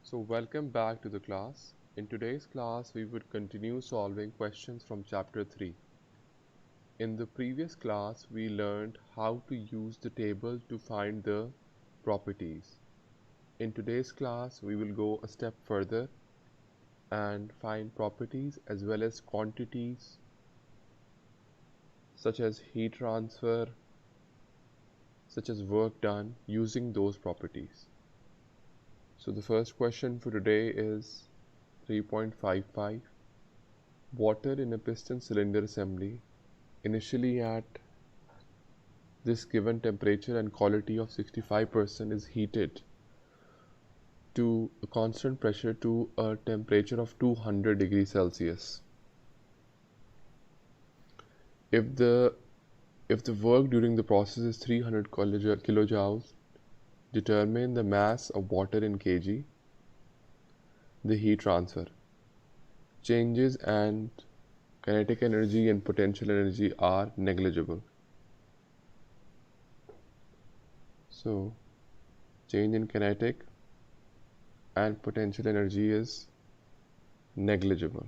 So welcome back to the class. In today's class, we would continue solving questions from chapter 3. In the previous class, we learned how to use the table to find the properties. In today's class, we will go a step further and find properties as well as quantities such as heat transfer, such as work done using those properties. So the first question for today is 3.55. Water in a piston cylinder assembly initially at this given temperature and quality of 65% is heated to a constant pressure to a temperature of 200 degrees Celsius. If the work during the process is 300 kilojoules, determine the mass of water in kg. The heat transfer changes and kinetic energy and potential energy are negligible. So change in kinetic and potential energy is negligible.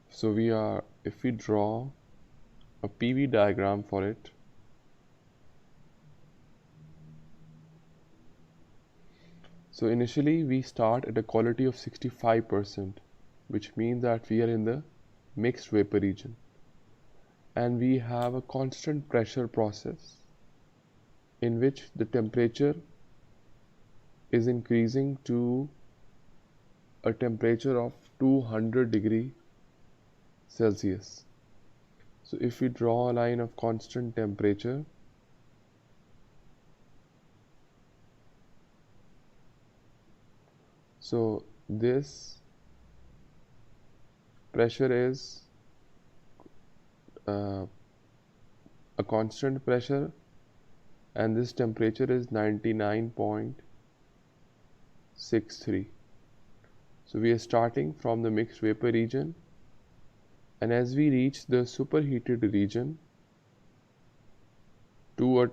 So if we draw a PV diagram for it, so initially we start at a quality of 65%, which means that we are in the mixed vapor region, and we have a constant pressure process in which the temperature is increasing to a temperature of 200 degree Celsius. So if we draw a line of constant temperature, so this pressure is a constant pressure, and this temperature is 99.63. So we are starting from the mixed vapor region, and as we reach the superheated region to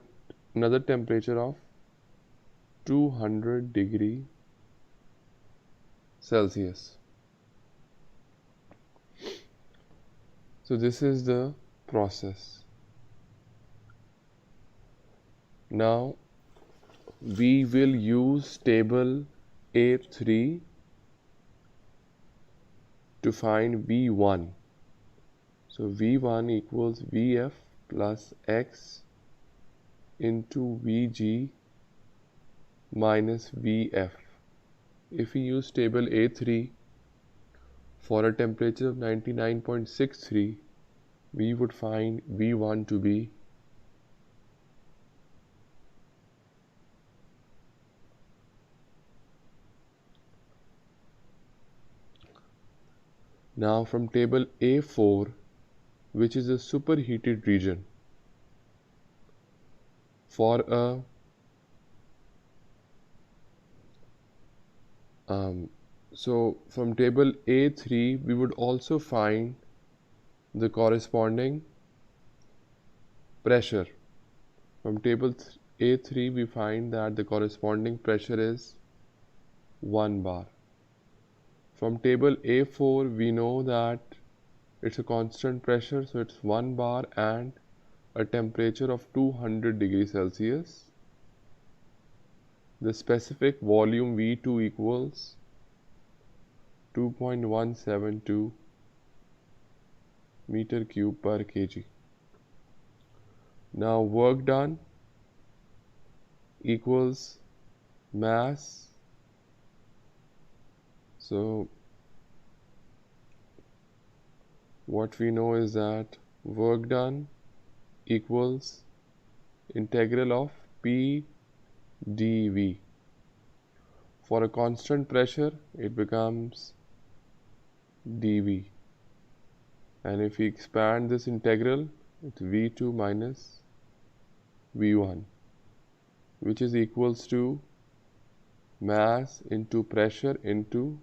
another temperature of 200 degree Celsius. So this is the process. Now we will use table A3 to find V1. So V1 equals Vf plus X into Vg minus Vf. If we use table A3 for a temperature of 99.63, we would find V1 to be now from table A4, which is a superheated region, for a so from table A3 we would also find the corresponding pressure. From table A3 we find that the corresponding pressure is 1 bar. From table A4 we know that it's a constant pressure, so it's 1 bar and a temperature of 200 degrees Celsius. The specific volume V2 equals 2.172 meter cube per kg. Now work done equals mass. So what we know is that work done equals integral of P dV. For a constant pressure it becomes dV, and if we expand this integral, it's V2 minus V1, which is equals to mass into pressure into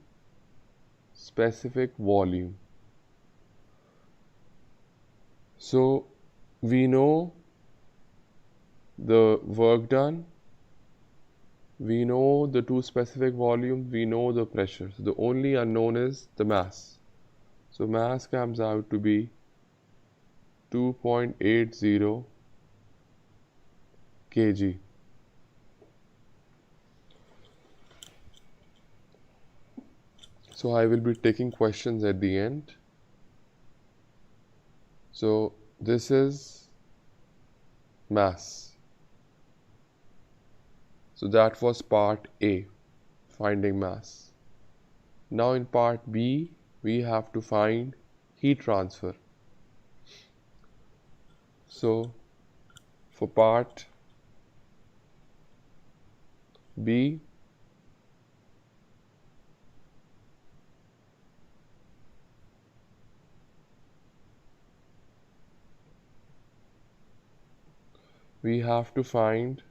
specific volume. So we know the work done We know the two specific volumes, we know the pressure. So the only unknown is the mass. So mass comes out to be 2.80 kg. So I will be taking questions at the end. So this is mass. So that was part A, finding mass. Now in part B, we have to find heat transfer. So for part B, we have to find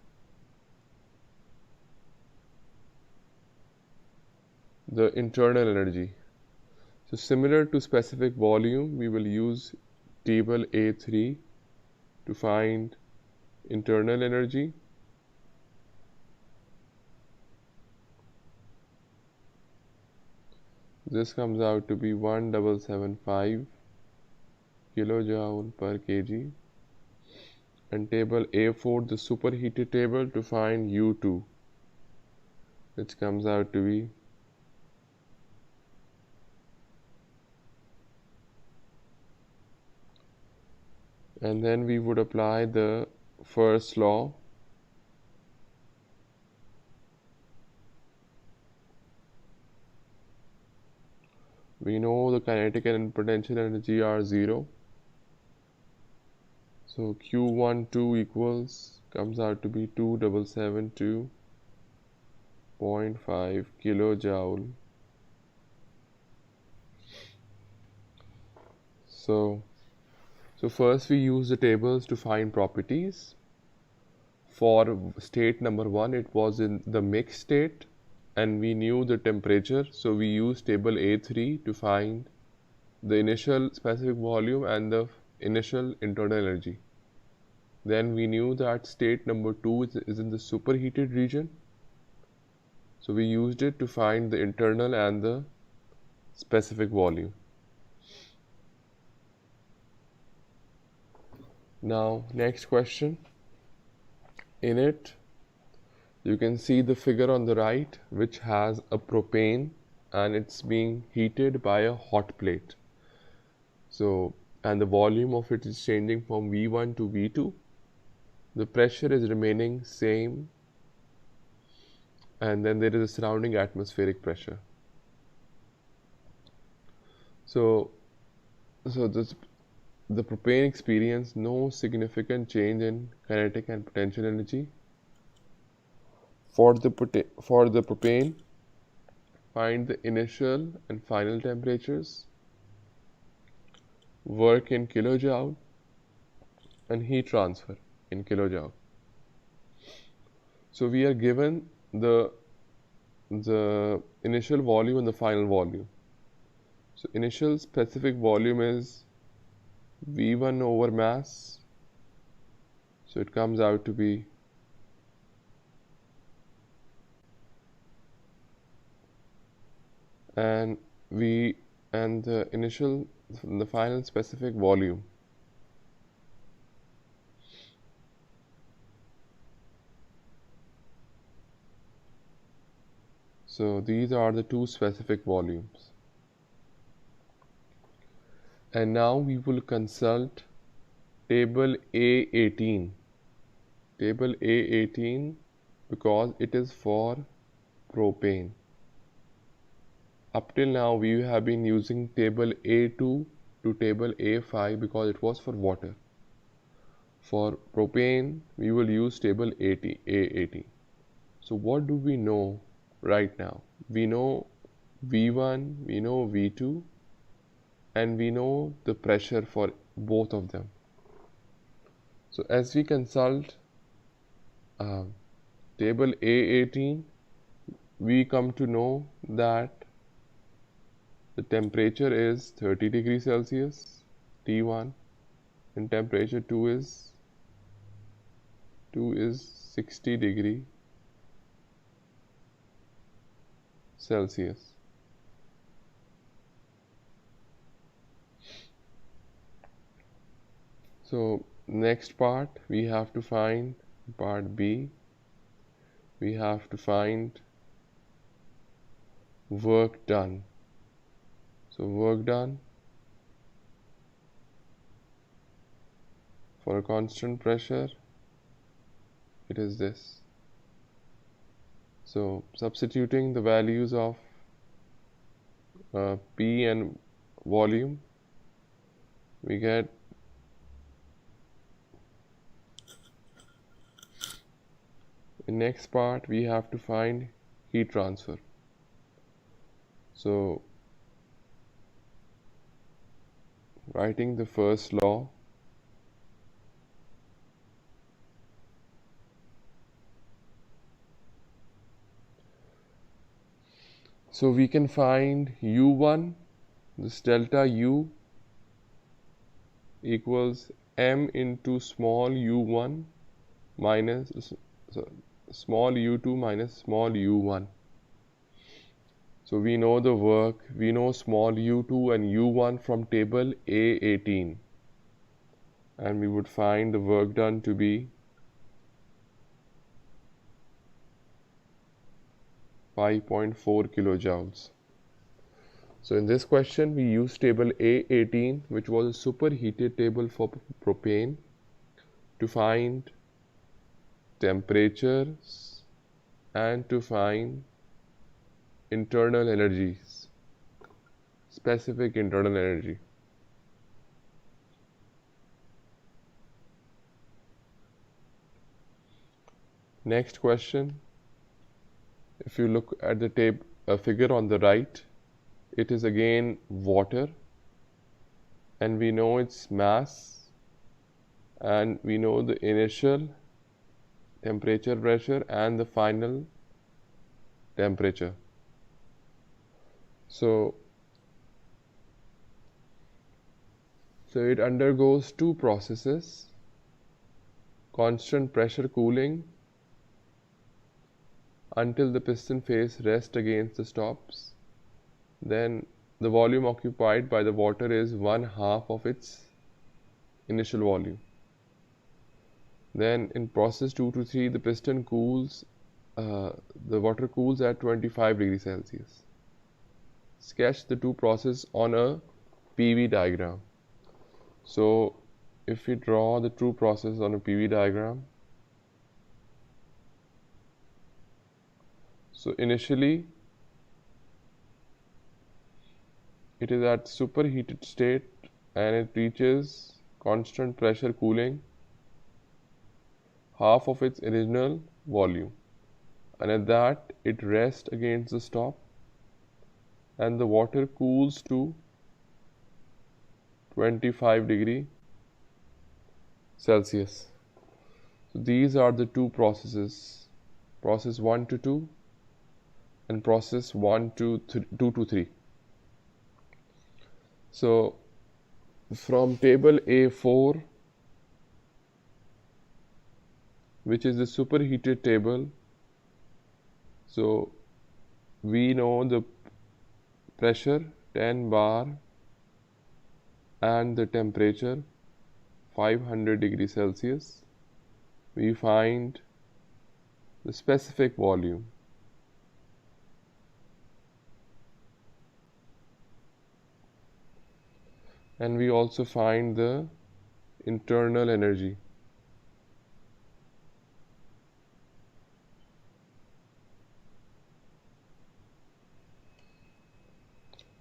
the internal energy. So similar to specific volume, we will use table A3 to find internal energy. This comes out to be 1775 kilojoule per kg. And table A4, the superheated table, to find U2, which comes out to be and then we would apply the first law. We know the kinetic and potential energy are 0. So Q12 equals comes out to be 2772.5 kilojoule. So first we use the tables to find properties. For state number 1, it was in the mixed state and we knew the temperature, so we used table A3 to find the initial specific volume and the initial internal energy. Then we knew that state number 2 is in the superheated region, so we used it to find the internal and the specific volume. Now next question. In it you can see the figure on the right, which has a propane and it's being heated by a hot plate. So, and the volume of it is changing from V1 to V2. The pressure is remaining same, and then there is a surrounding atmospheric pressure. So the propane experienced no significant change in kinetic and potential energy. For the propane, find the initial and final temperatures, work in kilojoule, and heat transfer in kilojoule. So we are given the initial volume and the final volume. So initial specific volume is V1 over mass. So it comes out to be and the final specific volume. So these are the two specific volumes. And now we will consult table A18. Table A18 because it is for propane. Up till now we have been using table A2 to table A5 because it was for water. For propane we will use table A18. So what do we know right now? We know V1, we know V2, and we know the pressure for both of them. So as we consult table A18, we come to know that the temperature is 30 degrees Celsius, T1, and temperature 2 is 60 degree Celsius. So next part we have to find part B. We have to find work done. So work done for a constant pressure, it is this. So substituting the values of P and volume, we get in next part we have to find heat transfer. So writing the first law, so we can find U1, this delta U equals m into small u1 minus small u2 minus small u1. So we know the work, we know small u2 and u1 from table A18, and we would find the work done to be 5.4 kilojoules. So in this question we use table A18, which was a superheated table for propane, to find temperatures and to find internal energies, specific internal energy. Next question, if you look at the figure on the right, it is again water, and we know its mass, and we know the initial temperature, pressure, and the final temperature. So it undergoes two processes: constant pressure cooling until the piston face rests against the stops. Then the volume occupied by the water is 1/2 of its initial volume. Then in process 2 to 3, the piston cools, the water cools at 25 degrees Celsius. Sketch the two processes on a PV diagram. So if we draw the two processes on a PV diagram, so initially it is at superheated state and it reaches constant pressure cooling, half of its original volume, and at that it rests against the stop and the water cools to 25 degree Celsius. So these are the two processes, process 1 to 2 and process 2 to 3. So from table A4, which is the superheated table, so we know the pressure 10 bar and the temperature 500 degrees Celsius. We find the specific volume, and we also find the internal energy.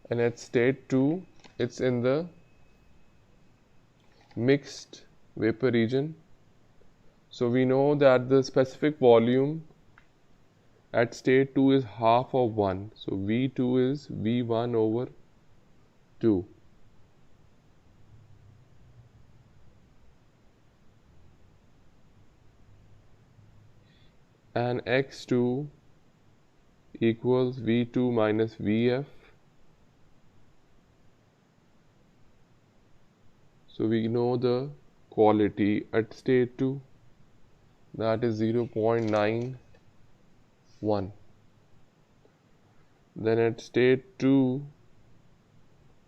And at state 2, it's in the mixed vapor region. So we know that the specific volume at state 2 is half of 1. So V2 is V1 over 2. And X2 equals V2 minus Vf. So we know the quality at state 2, that is 0.91. Then at state 2,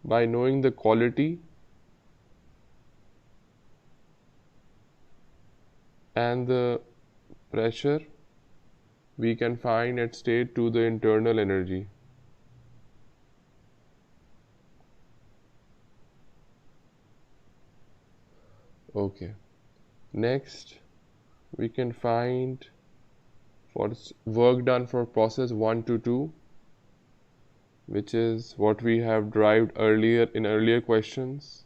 by knowing the quality and the pressure, we can find at state 2 the internal energy. Okay. Next, we can find for work done for process 1 to 2, which is what we have derived earlier in earlier questions.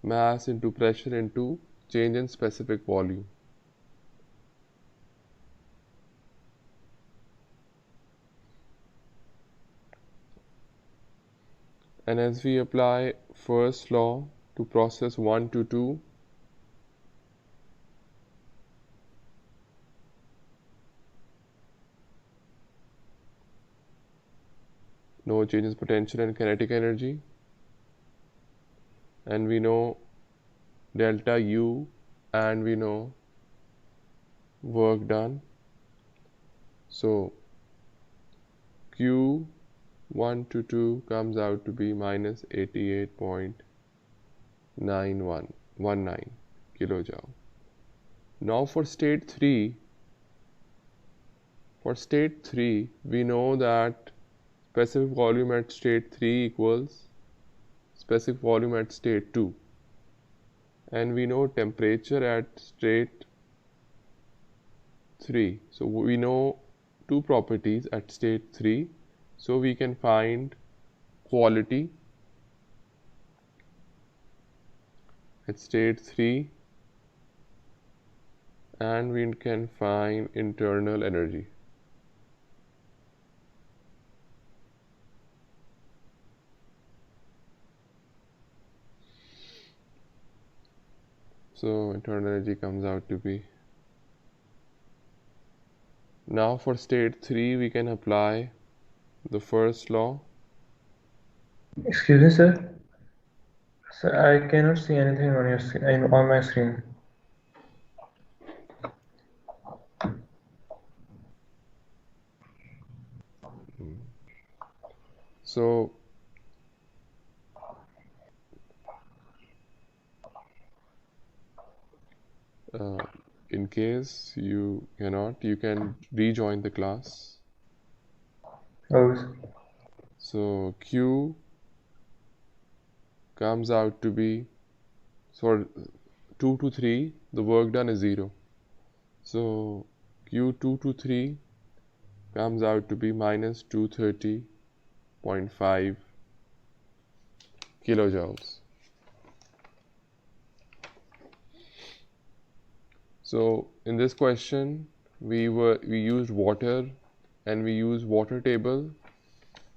Mass into pressure into change in specific volume. And as we apply first law to process 1 to 2, no changes potential and kinetic energy, and we know delta U, and we know work done. So Q 1 to 2 comes out to be minus 88.9119 kilojoule. Now for state 3, we know that specific volume at state 3 equals specific volume at state 2, and we know temperature at state 3. So we know two properties at state 3, so we can find quality at state 3 and we can find internal energy. So internal energy comes out to be, now for state 3 we can apply the first law. Excuse me, sir. Sir, I cannot see anything on your screen, on my screen. So in case you cannot, you can rejoin the class. Oh, So Q comes out to be, so 2 to 3, the work done is 0. So Q2 to 3 comes out to be minus 230.5 kilojoules. So in this question we used water, and we used water table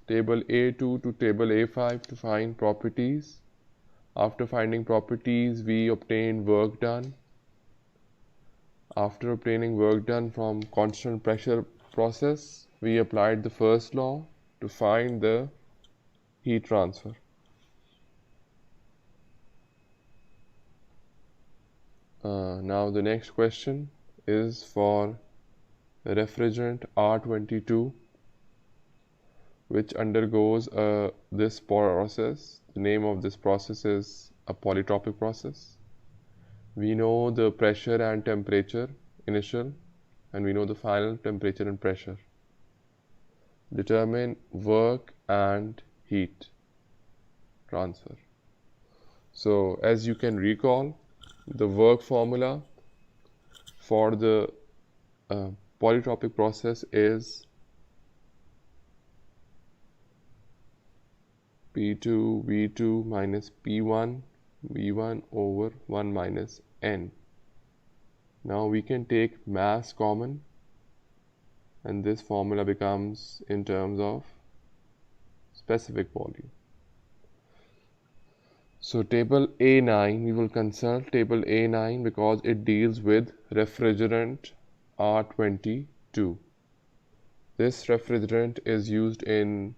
A2 to table A5 to find properties. After finding properties, we obtained work done. After obtaining work done from constant pressure process, we applied the first law to find the heat transfer. Now the next question is for refrigerant R22, which undergoes this process. The name of this process is a polytropic process. We know the pressure and temperature initial, and we know the final temperature and pressure. Determine work and heat transfer. So as you can recall, the work formula for the polytropic process is P2 V2 minus P1 V1 over 1 minus N. Now we can take mass common, and this formula becomes in terms of specific volume. So table A9, we will consult table A9 because it deals with refrigerant R22. This refrigerant is used in,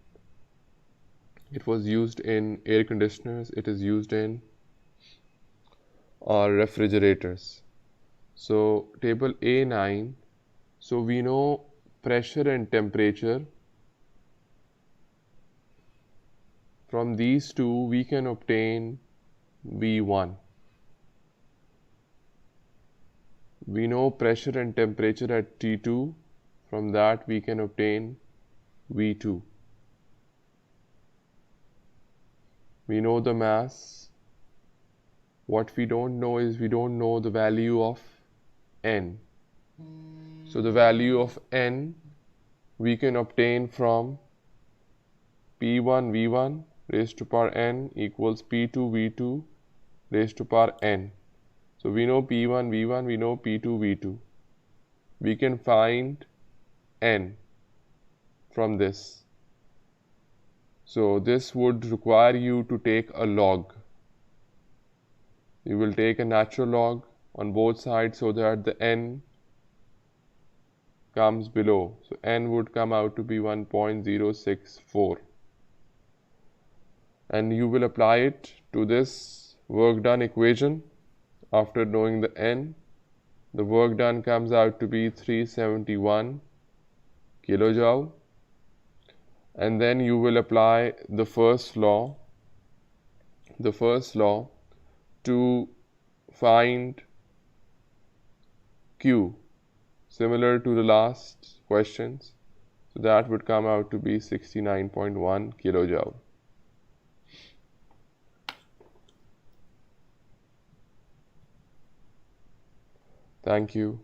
it was used in air conditioners, it is used in our refrigerators. So table A9, so we know pressure and temperature From these two we can obtain V1. We know pressure and temperature at T2. From that we can obtain V2. We know the mass. What we don't know is we don't know the value of N. So the value of N we can obtain from P1 V1 raised to power N equals P2 V2 raised to power N. So we know P1 V1, we know P2 V2. We can find N from this. So this would require you to take a log. You will take a natural log on both sides so that the N comes below. So N would come out to be 1.064. And you will apply it to this work done equation. After knowing the N, the work done comes out to be 371 kilojoule. And then you will apply the first law to find Q, similar to the last questions. So that would come out to be 69.1 kilojoule. Thank you.